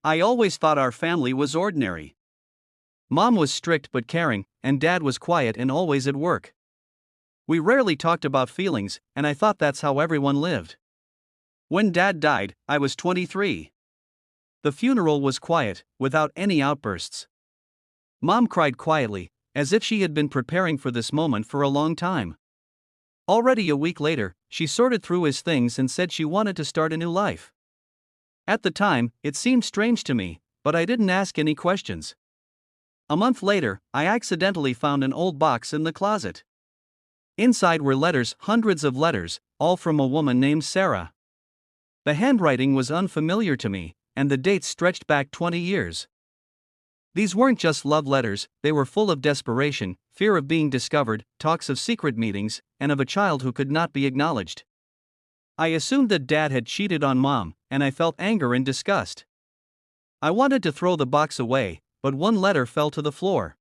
I always thought our family was ordinary. Mom was strict but caring, and Dad was quiet and always at work. We rarely talked about feelings, and I thought that's how everyone lived. When Dad died, I was 23. The funeral was quiet, without any outbursts. Mom cried quietly, as if she had been preparing for this moment for a long time. Already a week later, she sorted through his things and said she wanted to start a new life. At the time, it seemed strange to me, but I didn't ask any questions. A month later, I accidentally found an old box in the closet. Inside were letters, hundreds of letters, all from a woman named Sarah. The handwriting was unfamiliar to me, and the dates stretched back 20 years. These weren't just love letters, they were full of desperation, fear of being discovered, talks of secret meetings, and of a child who could not be acknowledged. I assumed that Dad had cheated on Mom, and I felt anger and disgust. I wanted to throw the box away, but one letter fell to the floor.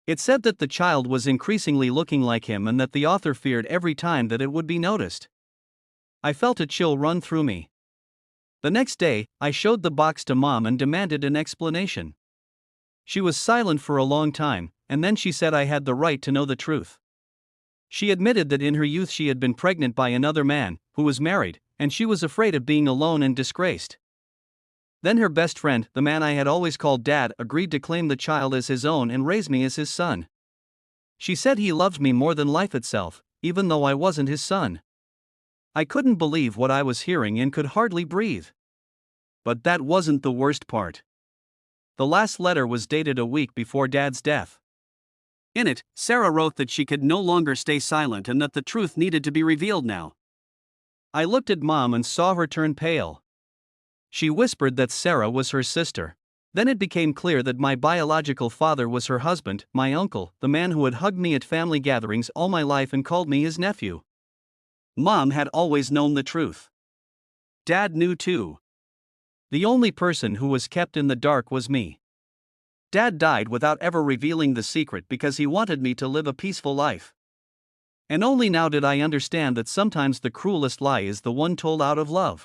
It said that the child was increasingly looking like him and that the author feared every time that it would be noticed. I felt a chill run through me. The next day, I showed the box to Mom and demanded an explanation. She was silent for a long time, and then she said I had the right to know the truth. She admitted that in her youth she had been pregnant by another man, who was married, and she was afraid of being alone and disgraced. Then her best friend, the man I had always called Dad, agreed to claim the child as his own and raise me as his son. She said he loved me more than life itself, even though I wasn't his son. I couldn't believe what I was hearing and could hardly breathe. But that wasn't the worst part. The last letter was dated a week before Dad's death. In it, Sarah wrote that she could no longer stay silent and that the truth needed to be revealed now. I looked at Mom and saw her turn pale. She whispered that Sarah was her sister. Then it became clear that my biological father was her husband, my uncle, the man who had hugged me at family gatherings all my life and called me his nephew. Mom had always known the truth. Dad knew too. The only person who was kept in the dark was me. Dad died without ever revealing the secret because he wanted me to live a peaceful life. And only now did I understand that sometimes the cruelest lie is the one told out of love.